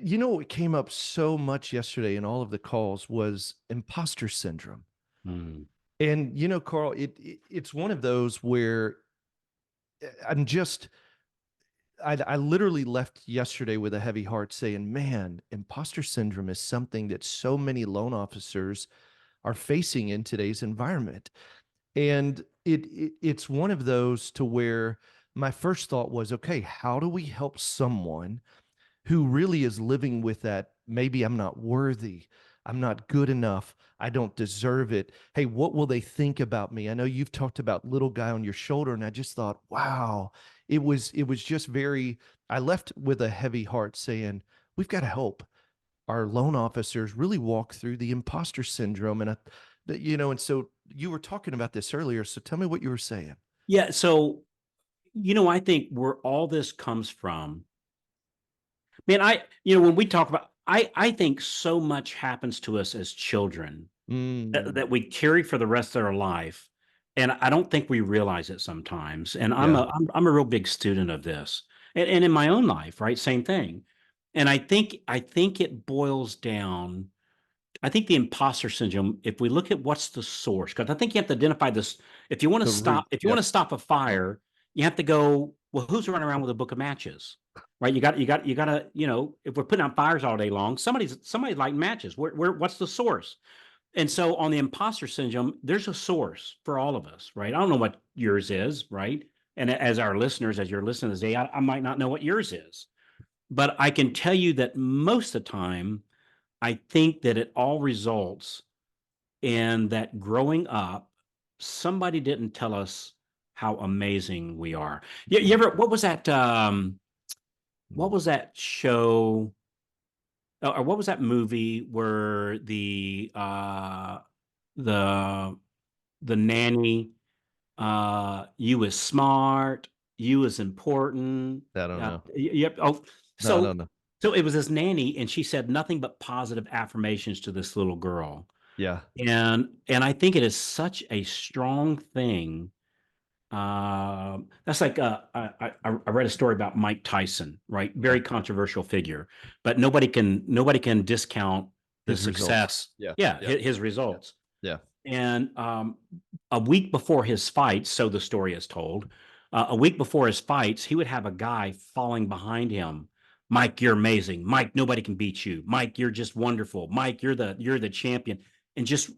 What came up so much yesterday in all of the calls was imposter syndrome. Mm, And Carl, it's one of those where I'm just I literally left yesterday with a heavy heart saying, man, imposter syndrome is something that so many loan officers are facing in today's environment. And it's one of those to where my first thought was, okay, how do we help someone who really is living with that? Maybe I'm not worthy. I'm not good enough. I don't deserve it. Hey, what will they think about me? I know you've talked about little guy on your shoulder, and I just thought, wow, it was just very, I left with a heavy heart saying, we've got to help our loan officers really walk through the imposter syndrome. And so you were talking about this earlier. So tell me what you were saying. yeah. So, I think where all this comes from, man, when we talk about, I think so much happens to us as children Mm, that we carry for the rest of our life. And I don't think we realize it sometimes. And yeah. I'm a real big student of this, and in my own life, right? Same thing. And I think it boils down. I think the imposter syndrome, if we look at what's the source, because I think you have to identify this. The root. If you want Yep. to stop a fire, you have to go, well, who's running around with a book of matches? Right. You got to, if we're putting out fires all day long, somebody's lighting matches. What's the source? And so on the imposter syndrome, there's a source for all of us, right? I don't know what yours is, right? And as our listeners, as you're listening today, I might not know what yours is, but I can tell you that most of the time, I think that it all results in that growing up, somebody didn't tell us how amazing we are. You Mm, ever, what mm. was that show, or what was that movie where the, the nanny, you is smart, you is important. I don't know. Yep. Oh, No, I so, don't know. so it was this nanny and she said nothing but positive affirmations to this little girl. Yeah. And I think it is such a strong thing. That's like I read a story about Mike Tyson, right? Yeah. Very controversial figure, but nobody can discount the His results. success. Yeah. Yeah, Yeah. his Yeah. results. Yeah. And a week before his fights, so the story is told, a week before his fights, he would have a guy falling behind him. Mike, you're amazing. Mike, nobody can beat you. Mike, you're just wonderful. Mike, you're the champion. And just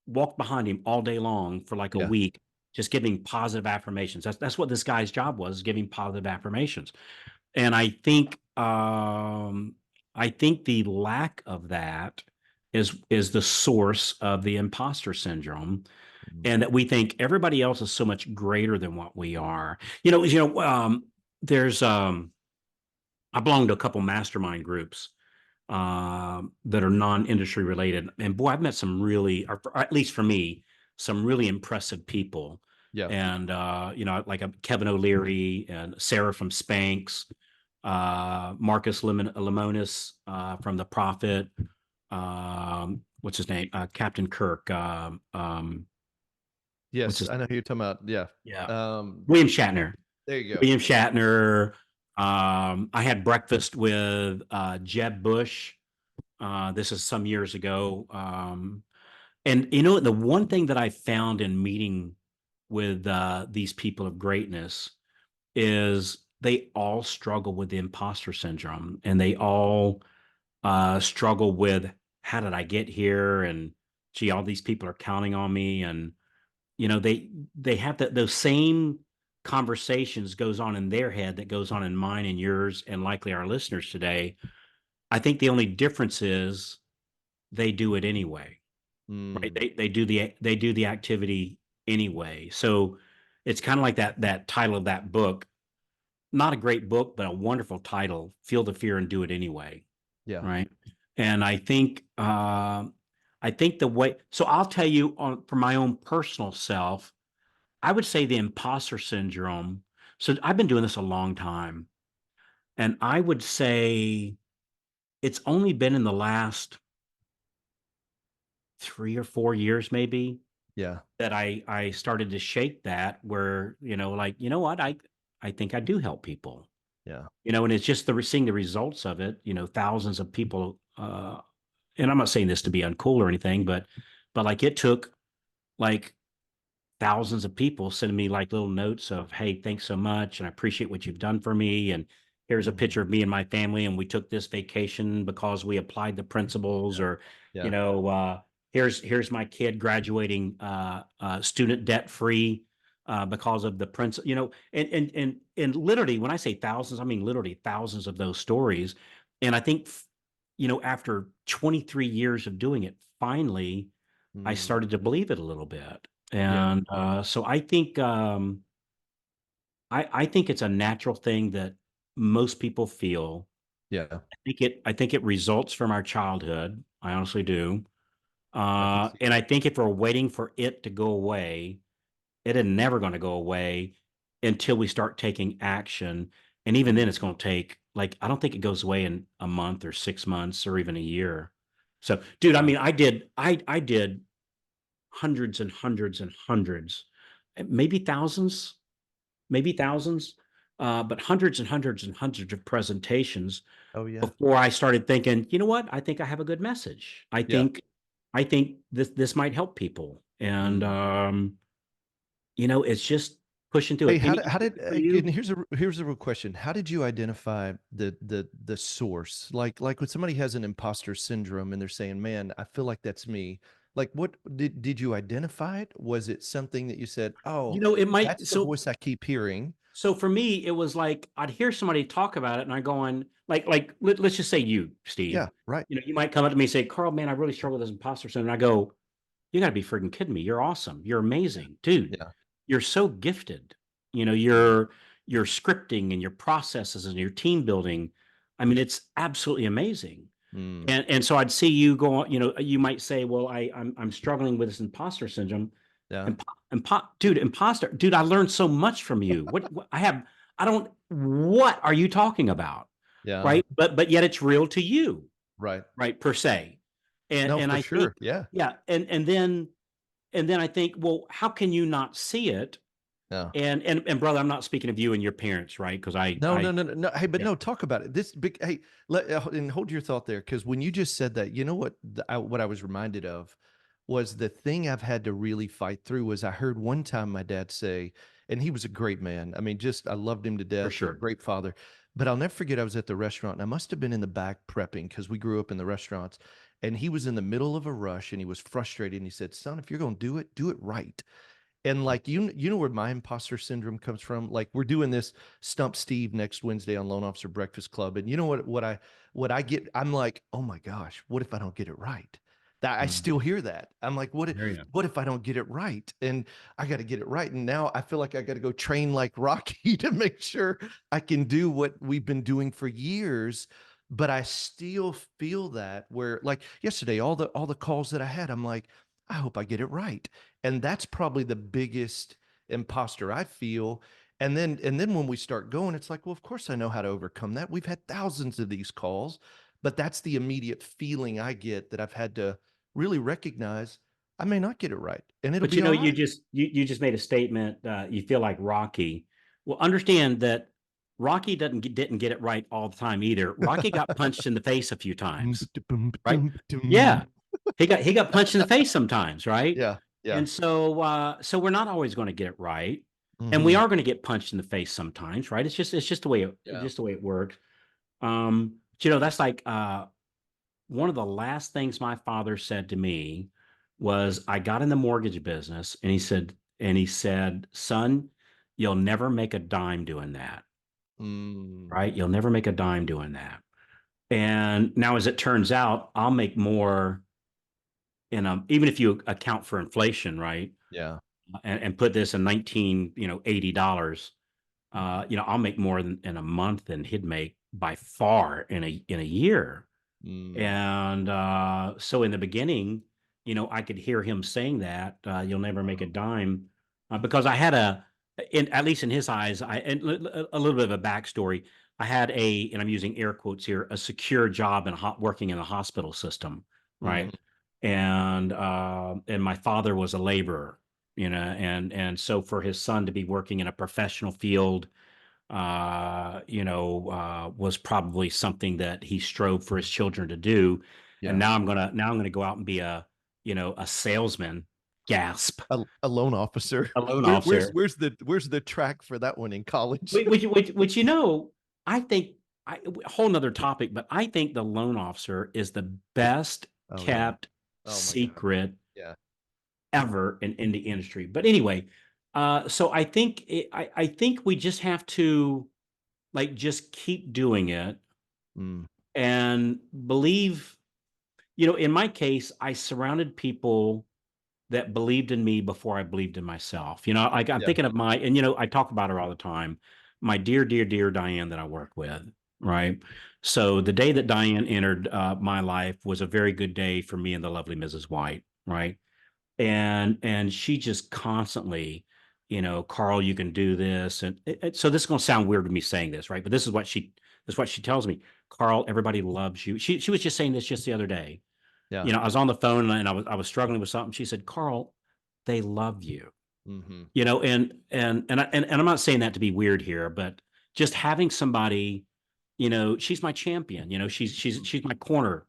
walk behind him all day long for like a Yeah. week, just giving positive affirmations. That's what this guy's job was, giving positive affirmations. And I think the lack of that is the source of the imposter syndrome, Mm. and that we think everybody else is so much greater than what we are. There's I belong to a couple mastermind groups that are non-industry related, and boy, I've met some really, or at least for me, some really impressive people. Yeah. And like Kevin O'Leary and Sarah from Spanx, Marcus Lemonis from The Prophet. What's his name? Captain Kirk. What's Yes. his? I know who you're talking about. Yeah. Yeah, Um, William Shatner. there you go. William Shatner. I had breakfast with Jeb Bush. This is some years ago. And the one thing that I found in meeting with these people of greatness is they all struggle with the imposter syndrome, and they all struggle with, how did I get here? And gee, all these people are counting on me. And they have those same conversations goes on in their head that goes on in mine and yours and likely our listeners today. I think the only difference is they do it anyway, right? Mm, They do the activity anyway. So it's kind of like that title of that book. Not a great book, but a wonderful title. Feel the fear and do it anyway, yeah. right? And I think the way. So I'll tell you on for my own personal self, I would say the imposter syndrome. So I've been doing this a long time, and I would say it's only been in the last 3 or 4 years, maybe, Yeah. that I started to shake that, where like, you know what, I think I do help people. Yeah. And it's just seeing the results of it, thousands of people, and I'm not saying this to be uncool or anything, but like it took like thousands of people sending me like little notes of, hey, thanks so much. And I appreciate what you've done for me. And here's a Mhm. picture of me and my family. And we took this vacation because we applied the principles, or, you Yeah. know, uh, here's my kid graduating student debt free because of the principle, and literally when I say thousands, I mean literally thousands of those stories. And I think, after 23 years of doing it, finally, I Mm. started to believe it a little bit. Yeah. And so I think it's a natural thing that most people feel. Yeah. I think it results from our childhood. I honestly do. I can see And I that. think if we're waiting for it to go away, it is never going to go away until we start taking action. And even then, Mm. it's going to take, like, I don't think it goes away in a month or 6 months or even a year. So, dude, I Yeah. mean, I did hundreds and hundreds and hundreds, maybe thousands, but hundreds and hundreds and hundreds of presentations Oh, yeah. before I started thinking, you know what? I think I have a good message. I Yeah. think, I think this might help people. And Mm. it's just pushing through Hey, it. how did For and you? here's a real question. How did you identify the source? Like when somebody has an imposter syndrome and they're saying, "Man, I feel like that's me." Like what did you identify it? Was it something that you said, "Oh, It might. that's the So voice I keep hearing." So for me, it was like I'd hear somebody talk about it, and I go on let's just say you, Steve. Yeah, right. You might come up to me and say, "Carl, man, I really struggle with this imposter syndrome." And I go, "You got to be freaking kidding me! You're awesome. You're Yeah. amazing, dude. Yeah. You're so gifted. Mm. Your scripting and your processes and your team building. I mean, it's absolutely amazing." Mm. And so I'd see you go on. You might say, "Well, I'm struggling with this imposter syndrome." Yeah. Dude, I learned so much from you. What I don't, what are you talking about? Yeah. Right. But yet it's real to you, Right. right? Per se. And, No, and for I think, sure. Yeah. yeah. And then I think, well, how can you not see it? Yeah. And brother, I'm not speaking of you and your parents, right? Because No, no, no, no, no. Hey, but yeah, no, talk about it. This big, hey, and hold your thought there, because when you just said that, you know what, what I was reminded of was the thing I've had to really fight through. Was I heard one time my dad say, and he was a great man. I mean, just I loved him to for death, a sure. great father. But I'll never forget, I was at the restaurant and I must have been in the back prepping because we grew up in the restaurants. And he was in the middle of a rush and he was frustrated. And he said, "Son, if you're going to do it right." And like you know where my imposter syndrome comes from. Like we're doing this Stump Steve next Wednesday on Loan Officer Breakfast Club, and you know what I get. I'm like, oh my gosh, what if I don't get it right? That I Mm, still hear that. I'm like, there you go. what if I don't get it right? And I got to get it right. And now I feel like I got to go train like Rocky to make sure I can do what we've been doing for years. But I still feel that where like yesterday, all the calls that I had, I'm like, I hope I get it right. And that's probably the biggest imposter I feel. And then when we start going, it's like, well, of course I know how to overcome that. We've had thousands of these calls, but that's the immediate feeling I get that I've had to really recognize I may not get it right and it'll But be all you right. just made a statement. You feel like Rocky. Well, understand that Rocky didn't get it right all the time either. Rocky got punched in the face a few times, right? Yeah, he got punched in the face sometimes, right? Yeah, yeah. And so we're not always going to get it right, and we Hmm. are going to get punched in the face sometimes, right? It's just the way Yeah. it works. That's like one of the last things my father said to me was I got in the mortgage business, and he said, "Son, you'll never make a dime doing that, Mm. right? You'll never make a dime doing that." And now, as it turns out, I'll make more even if you account for inflation, right? Yeah. And put this in 80 dollars, I'll make more than in a month than he'd make by far in a year. Mm. And so in the beginning, I could hear him saying that you'll never make a Wow. dime, because I had at least in his eyes, a little bit of a backstory. I had and I'm using air quotes here, a secure job working in a hospital system, Hmm. right? And my father was a laborer, and so for his son to be working in a professional field, was probably something that he strove for his children to do. And Yeah. now I'm gonna go out and be a salesman. Gasp. A loan officer. A loan officer. Where's the track for that one in college? Which I think a whole nother topic, but I think the loan officer is the best Oh yeah. kept Oh my God. secret Yeah. ever in the industry. But anyway, so I think we just have to like just keep doing it Mm, and believe. In my case, I surrounded people that believed in me before I believed in myself. Like I'm yeah. thinking of and I talk about her all the time, my dear, dear, dear Diane that I work with, right? So the day that Diane entered my life was a very good day for me and the lovely Mrs. White, right? And she just constantly, Carl, you can do this, and so this is going to sound weird to me saying this, right? But this is what she tells me. Carl, everybody loves you. She was just saying this just the other day. Yeah. I was on the phone and I was struggling with something. She said, Carl, they love you. Hmm. And I'm not saying that to be weird here, but just having somebody, she's my champion. She's my corner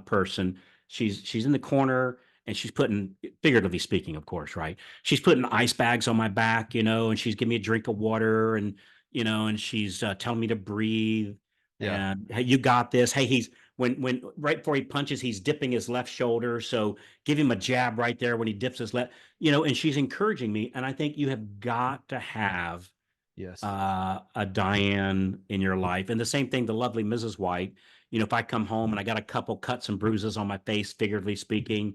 person. She's in the corner and she's putting, figuratively speaking, of course, right? She's putting ice bags on my back, and she's giving me a drink of water, and she's telling me to breathe, Yeah. and hey, you got this. Hey, he's when right before he punches, he's dipping his left shoulder, so give him a jab right there when he dips his left, and she's encouraging me. And I think you have got to have Yes. a Diane in your life. And the same thing, the lovely Mrs. White. If I come home and I got a couple cuts and bruises on my face, figuratively speaking,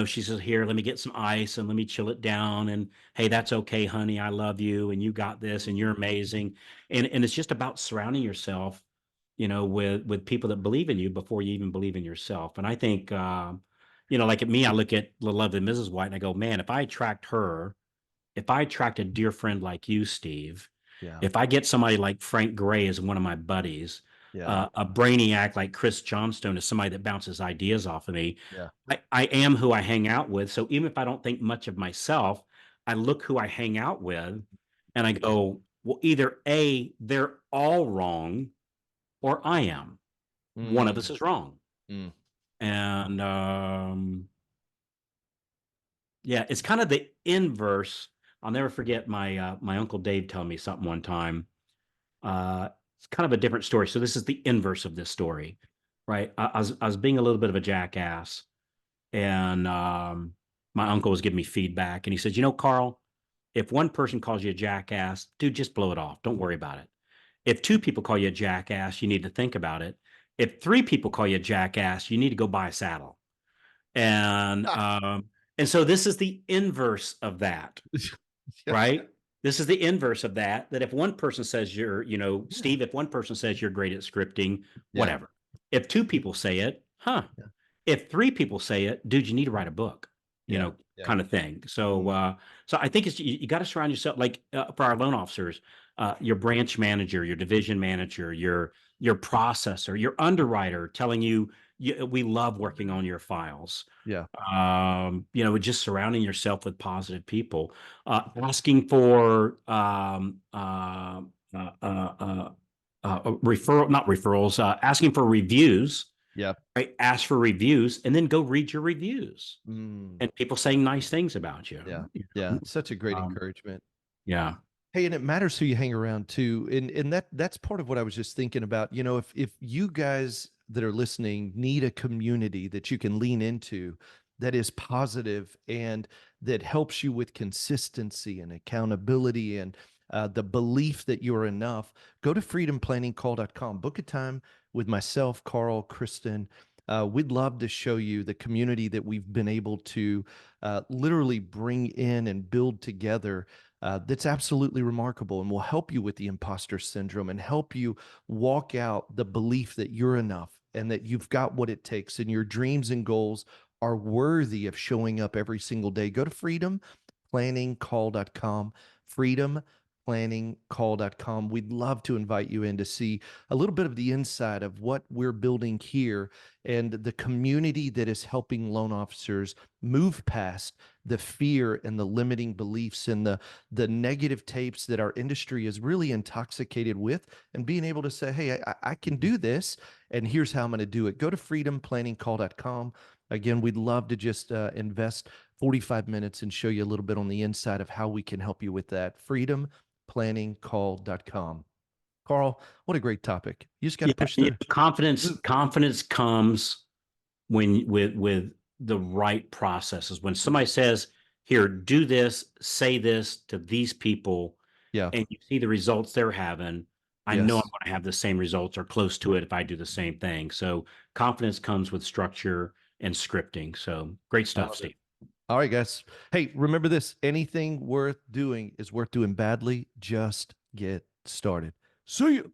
she says, "Here, let me get some ice and let me chill it down. And hey, that's okay, honey. I love you, and you got this, and you're amazing." And it's just about surrounding yourself, with people that believe in you before you even believe in yourself. And I think, like at me, I look at the lovely Mrs. White and I go, man, if I attract a dear friend like you, Steve, Yeah. if I get somebody like Frank Gray as one of my buddies, Yeah. a brainiac like Chris Johnstone is somebody that bounces ideas off of me. Yeah. I am who I hang out with. So even if I don't think much of myself, I look who I hang out with and I go, well, either A, they're all wrong, or I am. One of us Mm, is wrong. mm. And yeah, it's kind of the inverse. I'll never forget my uncle Dave telling me something one time. It's kind of a different story. So this is the inverse of this story, right? I was being a little bit of a jackass, and my uncle was giving me feedback, and he said, Carl, if one person calls you a jackass, dude, just blow it off. Don't worry about it. If two people call you a jackass, you need to think about it. If three people call you a jackass, you need to go buy a saddle. And Ah, so this is the inverse of that, yeah. right? This is the inverse of that. That if one person says Yeah. Steve, if one person says you're great at scripting, Yeah. whatever. If two people say it, huh? Yeah. If three people say it, dude, you need to write a book, Yeah. Yeah. kind of thing. So, Mm, so I think you got to surround yourself, like for our loan officers, your branch manager, your division manager, your processor, your underwriter, telling you, we love working on your files. yeah. Just surrounding yourself with positive people, asking for referral, not referrals, asking for reviews, Yeah. right? Ask for reviews and then go read your reviews Mm, and people saying nice things about you. yeah. Yeah. Such a great Um, encouragement. yeah. Hey, and it matters who you hang around too. And that's part of what I was just thinking about. If you guys that are listening need a community that you can lean into that is positive and that helps you with consistency and accountability and the belief that you're enough, go to freedomplanningcall.com. Book a time with myself, Carl, Kristen. We'd love to show you the community that we've been able to literally bring in and build together, that's absolutely remarkable and will help you with the imposter syndrome and help you walk out the belief that you're enough and that you've got what it takes and your dreams and goals are worthy of showing up every single day. Go to freedomplanningcall.com, freedom planningcall.com. We'd love to invite you in to see a little bit of the inside of what we're building here and the community that is helping loan officers move past the fear and the limiting beliefs and the negative tapes that our industry is really intoxicated with, and being able to say, hey, I can do this, and here's how I'm going to do it. Go to freedomplanningcall.com. Again, we'd love to just invest 45 minutes and show you a little bit on the inside of how we can help you with that. Freedomplanningcall.com. Carl, what a great topic. You just got to Yeah, push yeah, through. confidence comes when with the right processes. When somebody says, "Here, do this, say this to these people," Yeah. and you see the results they're having, I know I'm Yes. going to have the same results or close to it if I do the same thing. So confidence comes with structure and scripting. So great I stuff, love it. Steve. All right, guys. Hey, remember this, anything worth doing is worth doing badly. Just get started. See you.